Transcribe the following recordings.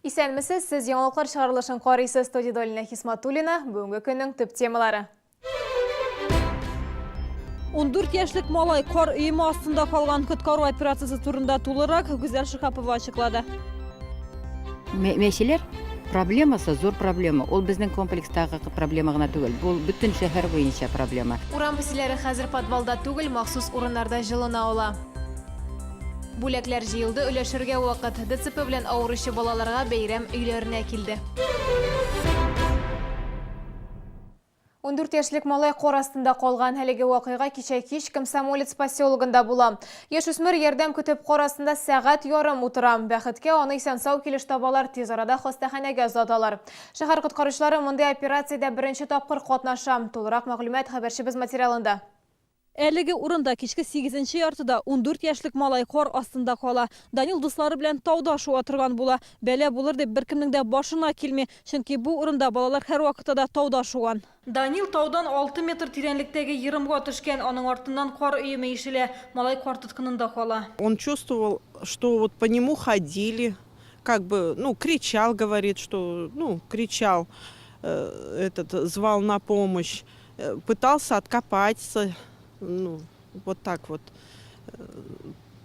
Исәнмесез, сіз яңалықлар шығарылышын қарайсыз. Студияда Алина Хисматуллина, бүгінгі күннің түп темалары. 14 яшьлек малай қар үйімі астында қалған құтқару операциясы турында толығырақ Гүзел Шихапова ашықлады. Мәселелер проблемасы зор проблема. Ол біздің комплекстағы проблема ғана түгел. Бұл бүтін шәһәр бойынша проблема. Уран пісілері қазір подвалда түгел, махсус орындарда жылына ола. Бүләкләр жиылды, өләшірге уақыт. ДЦП белән ауырышы балаларға бәйрәм үйлеріне келді. 14 яшьлек малай қор астында қалған. Әлеге вақиға кеш Комсомолец поселогында була. Яшүсмір ярдәм көтіп қор астында сәғат ярым утырам. Бәхеткә аны исән сау келіш табалар, тез арада хастаханәгә озаталар. Шәһәр құтқаручылары мындай операцияда бірінші тапқыр катнаша. Толырақ мәгълүмат хәбәрчебез материалында. Әлеге урында кешке 8-нче яртыда 14 яшьлек малай қор астында кала. Данил дуслары белән тауда шуа торган була. Бәлә булыр дип беркемнең дә башына килми, чөнки бу урында балалар һәр вакытта да тауда шуган. Данил таудан 6 метр тирәнлектәге йырымга төшкән, аның артыннан кар өеме ишелә. Малай кар тоткынында кала. Он чувствовал, что вот по нему ходили, как бы, кричал, говорит, что, кричал, звал на помощь, пытался откопаться. Вот так вот.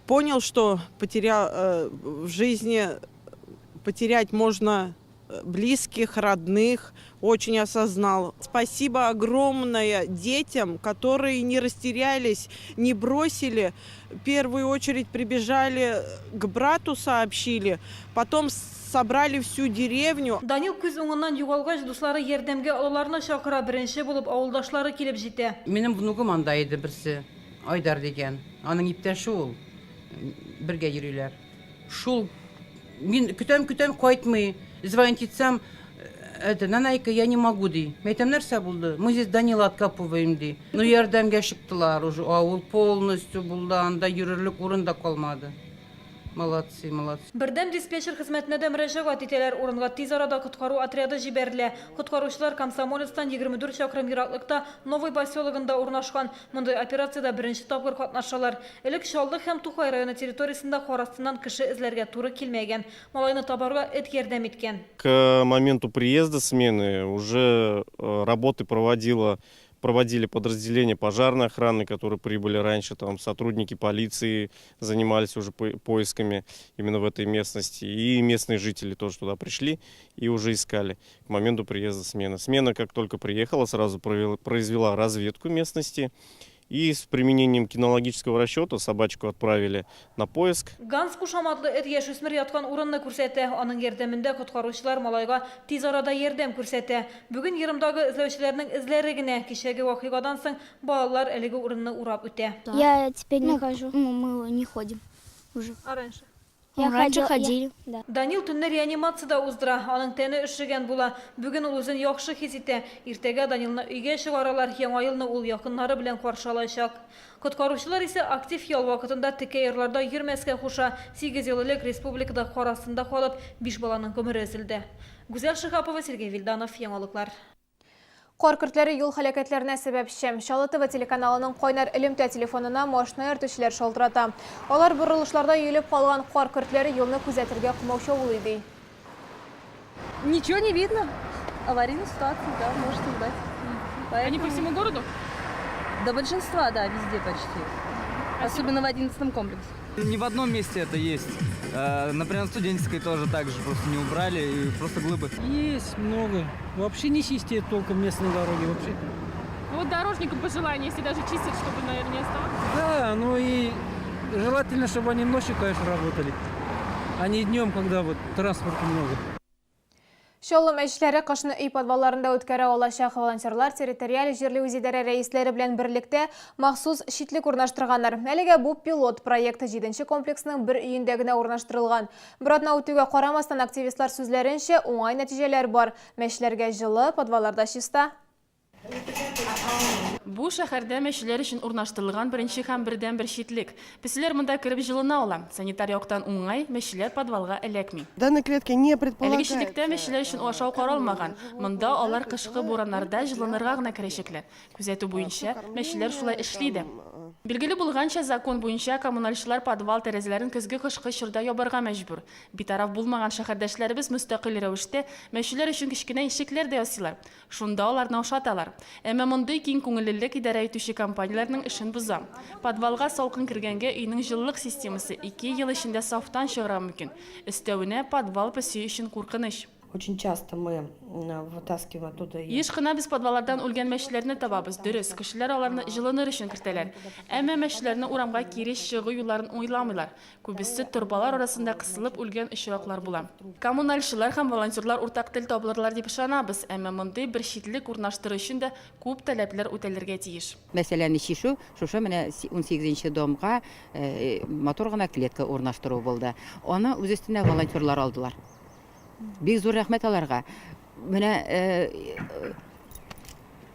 Понял, что в жизни потерять можно близких, родных, очень осознал. Спасибо огромное детям, которые не растерялись, не бросили. В первую очередь прибежали к брату, сообщили, потом собрали всю деревню. Данил күз уңыннан югалгач, дуслары ярдәмгә алаларына чакыра, беренче булып авылдашлары килеп җитә. Минем внугым анда иде берсе, Айдар дигән. Аның иптәше ул. Бергә йөриләр. Шул мин көтәм кайтмый. Звонить итсәм, Нанайка, я не могу ди. Мәйтәм, нәрсә булды? Мы здесь Данила откапываем ди. Ярдәмгә чыктылар уже. Авыл полностью булды, анда йөрерлек урында калмады. Молодцы. Бердәм диспетчер хезмәтенә дә мөрәҗәгать итәләр. Урынга тиз арада коткару отряды җибәрелә. Коткаручылар Комсомолецтан 24 чакрым ераклыкта Новый поселогында урнашкан. Мондай операциядә беренче тапкыр катнашалар. Элек Шалдык һәм Тухай районы территориясендә кар астыннан кеше эзләргә туры килмәгән. Малайны табарга эт ярдәм иткән. К моменту приезда смены уже работы проводили подразделения пожарной охраны, которые прибыли раньше, там сотрудники полиции занимались уже поисками именно в этой местности, и местные жители тоже туда пришли и уже искали к моменту приезда смены. Смена, как только приехала, сразу произвела разведку местности, и с применением кинологического расчета собачку отправили на поиск. Ганс кушаматлы эт яшүсмер яткан урынны күрсәтә. Аның ярдәмендә коткаручылар малайга тиз арада ярдәм күрсәтә. Бүген йырымдагы эзләүчеләрнең эзләре генә кичәге вакыйгадан соң балалар әлеге урынны урап үтә. Я теперь не хожу. Мы не ходим уже. А раньше? Раньше ходили. Да. Данил төнне реанимациядә уздыра. Аның тәне өшегән була. Бүген ул үзен яхшы хис итә. Иртәгә Данилны өйгә чыгаралар. Яңа елны ул якыннары белән каршылаячак. Коткаручылар исә актив ял вакытында текә ярларда йөрмәскә куша. 8 ел элек республикада кар астында калып, 5 баланың гомере өзелде. Гүзәл Шихапова, Сергей Вильданов, яңалыклар. Қор күртләре юл халакәтләренә сәбәпче. Шалы ТВ телеканалының Кайнар элемтә телефонына машина йөртүчеләр шалтырата. Алар борылышларда йөйлеп калган қор күртләре юлны күзәтергә кумаучы булды ди. Ничего не видно. Аварийная ситуация, да, можете ждать. Они по всему городу? До большинства, да, везде почти. Особенно в 11 комплексе. Не в одном месте это есть. Например, в Студенческой тоже так же, просто не убрали, и просто глыбы. Есть много. Вообще не чистят толком местные дороги вообще. Вот дорожникам пожелание, если даже чистят, чтобы, наверное, не оставаться. Да, ну и желательно, чтобы они ночью, конечно, работали, а не днем, когда вот транспорта много. Шоллы мәҗлере кышны үй подвалларында үткәрә алачак волонтерлар территориаль җирле үзидарә рәисләре белән берлектә махсус читлек урнаштырганнар. Әлегә бу пилот проекты 7-нче комплексның бер өендә генә урнаштырылган. Бер атна үтүгә карамастан активистлар сүзләренчә уңай нәтиҗәләр бар. Мәчләргә җылы, подвалларда чиста. Бу шәһәрдә мәчеләр өчен урнаштырылган беренче һәм бердән бер читлек. Песеләр монда киреп җылына ала. Санитар яктан уңай, мәчеләр подвалга эләкми. Данной клетки не предполагает. Әлеге читлектә мәчеләр өчен ашау каралмаган. Монда алар кышкы бураннарда җылынырга гына керәчәкләр. Күзәтү буенча мәчеләр шулай эшли иде. Билгеле булганча закон буенча коммуналчылар подвал тәрәзәләрен көзге кышкы чорда ябарга мәҗбүр. Битараф булмаган шәһәрдәшләребез мөстәкыйль рәвештә мәчеләр өчен кечкенә ишекләр дә ясыйлар. Шунда аларны ошаталар. Әмма мондый киң күңеллелек идарә итүче компанияләрнең эшен боза. Подвалга салкын кергәнгә өйнең җылылык системасы 2 ел эчендә сафтан чыгыра мөмкин. Өстәвенә подвал песи өчен куркыныч. Очень часто мы вытаскиваем оттуда. Еш кына без подваллардан үлгән мәчеләрне табабыз. Дөрес, кешеләр аларны җылыныр өчен кертәләр. Әмма мәчеләрне урамга кире чыгу юлларын уйламыйлар. Күбесе торбалар арасында кысылып үлгән очраклар була. Коммуналчылар һәм волонтерлар уртак тел табылырлар дип ышанабыз. Әмма мондый бер читлек урнаштыру өчен дә күп таләпләр үтәлергә тиеш. Мәсәлән, шишу, шушы менә 18нче домга мотор гына клетка урнаштыру булды. Аны үз өстенә волонтерлар алдылар. Бик зур рәхмәт аларга. Менә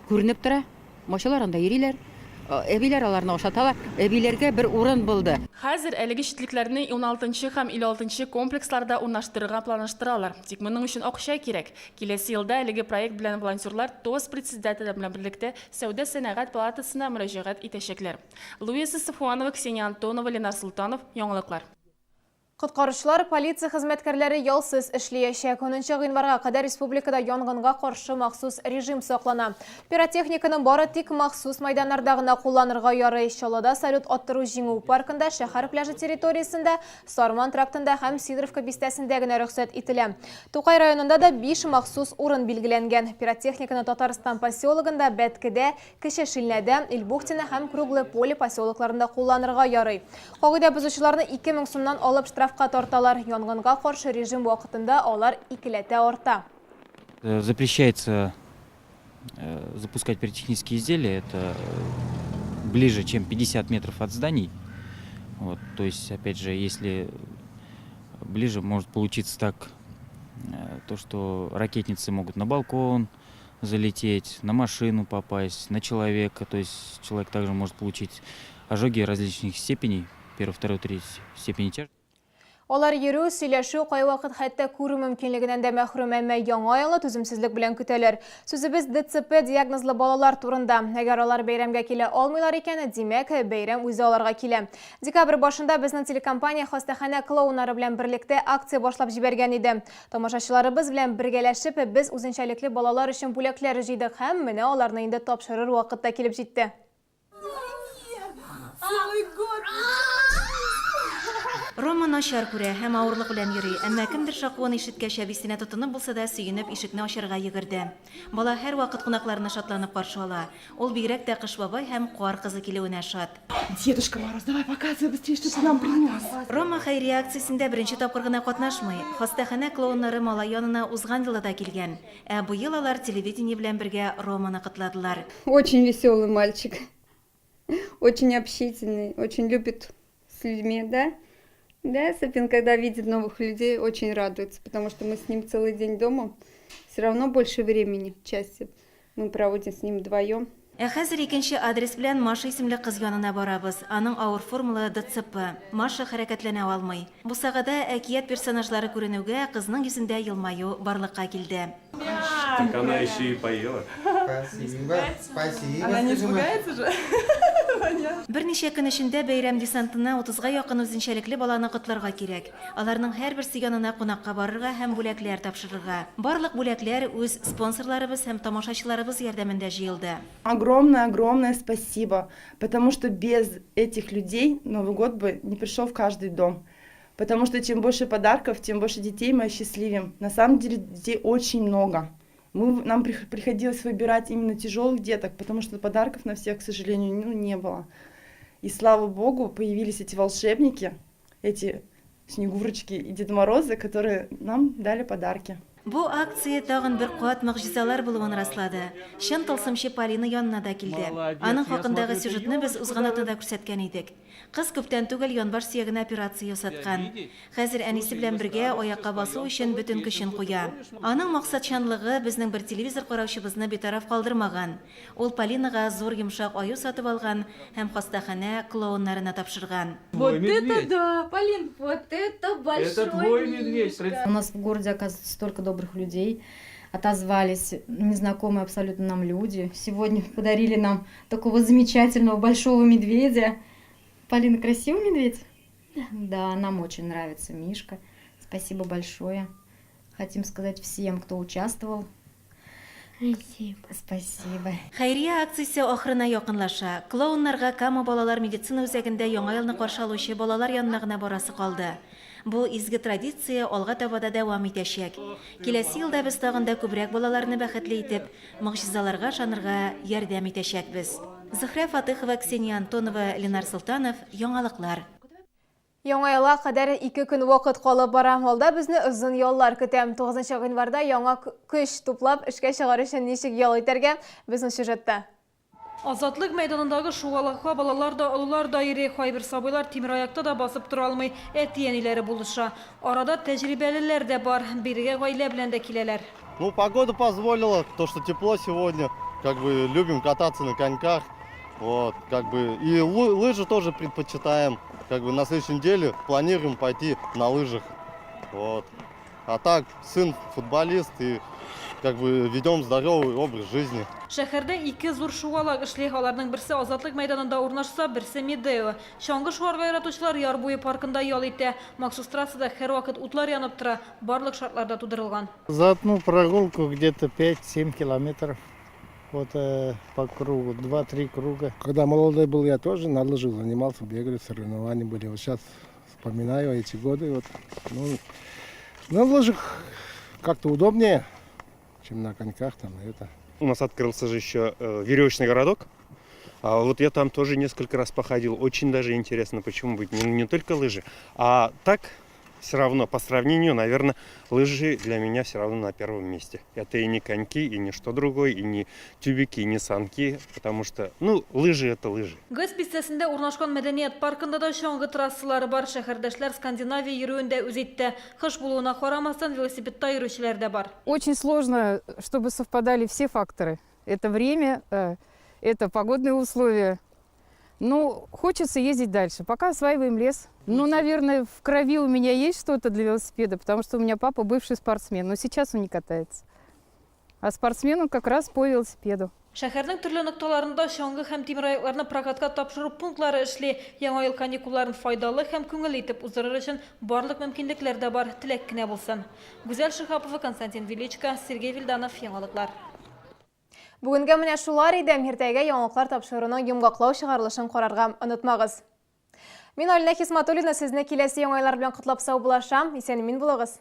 күренеп тора, машиналарында йөриләр, әбиләр аларны ошаталар, әбиләргә бер урын булды. Хәзер әлеге читлекләрне 16нчы һәм 56нчы комплексларда урнаштырырга планлаштыралар. Тик моның өчен акча кирәк. Киләсе елда әлеге проект белән волонтерлар ТОС председателе белән берлектә Сәүдә сәнәгать палатасына мөрәҗәгать итәчәкләр. Луиза Сафуанова, Ксения Антонова, Ленар Султанов, яңалыклар. Құтқарушылар полиция хезмәткәрләре ялсыз эшләячәк. 10 гыйнварга кадәр республикада янгынга каршы махсус режим саклана. Пиротехниканың бары тик махсус майданнарда гына кулланырга ярый. Чаллыда салют аттыру җиңү паркында, шәһәр пляжы территориясендә, Сарман трактында һәм Сидоровка бистәсендә генә рөхсәт ителә. Тукай районында да 5 махсус урын билгеләнгән. Пиротехниканы Татарстан поселогында, Бәткедә, Кече Шилнәдә, Илбухтина һәм Круглое поле поселокларында кулланырга ярый. Кагыйдә бузучыларны 2000 сумнан алып штрафка тарталар. Янгынга каршы режим вакытында алар икеләтә арта. Запрещается запускать пиротехнические изделия. Это ближе, чем 50 метров от зданий. Вот, то есть, опять же, если ближе, может получиться так, то, что ракетницы могут на балкон залететь, на машину попасть, на человека. То есть человек также может получить ожоги различных степеней, 1, 2, 3 степени тяжести. Алар йөрү, сөйләшү, кай вакыт хәтта күрү мөмкинлегеннән дә мәхрүм, әмма яңа елны түземсезлек белән көтәләр. Сүзебез ДЦП диагнозлы балалар турында. Әгәр алар бәйрәмгә килә алмыйлар икән, димәк, бәйрәм үзе аларга килә. Декабрь башында безнең телекомпания хастаханә клоуннары белән берлектә акция башлап җибәргән иде. Тамашачыларыбыз белән бергәләшеп, без үзенчәлекле балалар өчен бүләкләр җыйдык һәм менә аларны инде тапшырыр вакыт та килеп җитте. Рома начар күрә һәм авырлык белән йөри, әмма кемдер шакуын ишеткәч бисенә тотынып булса да сөенеп ишекне ачарга йөгерде. Бала һәр вакыт кунакларны шатланып каршы ала. Ул бигрәк тә Кыш бабай һәм Куар кызы килүенә шат. Дедушка Мороз, давай показывай быстрее, что ты нам принес. Рома хәйрия акциясендә беренче тапкыр гына катнашмый. Хастаханә клоуннары малай янына узган елда килгән. Бу ел алар телевидение белән бергә Романы кытладылар. Очень веселый мальчик. Очень общительный, очень любит с людьми, да? Да, Сапин, когда видит новых людей, очень радуется, потому что мы с ним целый день дома. Все равно больше времени, части мы проводим с ним вдвоем. Хәзер икенче адрес белән Маша исемле кыз янына барабыз. Аның авыр формулы ДЦП. Маша хәрәкәтләнә алмый. Бу сагада әкият персонажлары күренүгә кызның йөзендә елмаю барлыкка килде. Так она еще и поела. Спасибо. Спасибо. Она не испугается же? Берничә көн эчендә бәйрәм десантына 30-га якын үзенчәлекле баланы котларга кирәк. Аларның һәрберсе янына кунакка барырга һәм бүләкләр тапшырырга. Барлык бүләкләр үз спонсорларыбыз һәм тамашачыларыбыз ярдәмендә җыелды. Огромное спасибо, потому что без этих людей Новый год бы не пришел в каждый дом. Потому что чем больше подарков, тем больше детей мы осчастливим. На самом деле детей очень много. Нам приходилось выбирать именно тяжелых деток, потому что подарков на всех, к сожалению, не было. И слава богу, появились эти волшебники, эти Снегурочки и Дед Морозы, которые нам дали подарки. Бу акция тагын бер куат мөгъҗизалар булуын раслады. Чын тылсымчы Полина янына да килде. Аның хакындагы сюжетны без узган атнада күрсәткән идек. Кыз күптән түгел янбаш сөягенә операция ясаткан. Хәзер әнисе белән бергә аякка басу өчен бөтен көчен куя. Аның максатчанлыгы безнең бер телевизор караучыбызны битараф калдырмаган. Ул Полинага зур йомшак аю сатып алган һәм хастаханә клоуннарына тапшырган. Вот это да, Полин, вот это большой твой медведь. мишка. У нас в городе, оказывается, столько добрых людей. Отозвались незнакомые абсолютно нам люди. Сегодня подарили нам такого замечательного большого медведя. Полина, красивый медведь? Да, нам очень нравится Мишка. Спасибо большое. Хотим сказать всем, кто участвовал. Спасибо. Хәйрия акциясе ахырына якынлаша. Клоуннарга Кама балалар медицина үзәгендә яңа елны каршы алучы балалар янына гына барасы калды. Бу изге традиция алга таба да дәвам итәчәк. Киләсе елда без тагын да күбрәк балаларны бәхетле итеп, могҗизаларга шанырга ярдәм итәчәкбез. Зөһрә Фатыхова, Ксения Антонова, Ленар Султанов, Яңалыклар. Яңа елга кадәр 2 көн вакыт калып бара. Алда безне озын яллар көтәм. 9 гыйнварда яңа көч туплап эшкә чыгар өчен ничек ял итәргә безнең сюжетта. Азатлык мәйданындагы шуалыкка балалар да, олылар да йөри, кайбер сабыйлар тимер аякта да басып тора алмый, әтиәниләре булыша. Арада тәҗрибәлеләр дә бар, бирегә гаилә белән дә киләләр. Ну, погода позволила, то, что тепло сегодня, как бы любим кататься на коньках, вот, как бы, и лыжи тоже предпочитаем, как бы на следующей неделе планируем пойти на лыжах, вот. А так, сын футболист и как бы ведем здоровый образ жизни. Шәһәрдә 2 зур шуалак эшли, аларның берсе Азатлык мәйданында урнашса, берсе Медео. Чаңгы шуарга яратучылар яр буе паркында ял итә. Махсус трассада һәр вакыт утлар янып тора, барлык шартларда тудырылган. За одну прогулку где-то 5-7 километров. Вот по кругу, 2-3 круга. Когда молодой был, я тоже на лыжах занимался, бегали, соревнования были. Вот сейчас вспоминаю эти годы. Вот, ну, на лыжах как-то удобнее, чем на коньках там это. У нас открылся же еще веревочный городок. А вот я там тоже несколько раз походил. Очень даже интересно, почему быть. Не только лыжи, а так все равно по сравнению, наверное, лыжи для меня все равно на первом месте. Это и не коньки, и не что другое, и не тюбики, и не санки, потому что, ну, лыжи это лыжи. Гыз бистәсендә урнашкан мәдәният паркында да чаңгы трассалары бар. Шәһәрдәшләр Скандинавия йөрүендә үз итте. Кыш булуына карамастан велосипедта йөрүчеләр дә бар. Очень сложно, чтобы совпадали все факторы. Это время, это погодные условия. Ну, хочется ездить дальше. Пока осваиваем лес. Ну, наверное, в крови у меня есть что-то для велосипеда, потому что у меня папа бывший спортсмен, но сейчас он не катается. А спортсмен он как раз по велосипеду. Шәһәрнең төрле нокталарында чаңгы һәм тимер аякларны прокатка тапшыру пунктлары эшли. Яңа ел каникулларын файдалы һәм күңелле итеп уздырыр өчен барлык мөмкинлекләр дә бар, теләк кенә булсын. Гүзәл Шихапова, Константин Величко, Сергей Вильданов, Яңалыклар. Бүгенге менә шулар иде. Иртәгә яңалыклар тапшыруның йомгаклау чыгарылышын карарга онытмагыз. Мин Алина Хисматуллина, сезне киләсе яңа еллар белән котлап сау булашам. Исән мин булыгыз.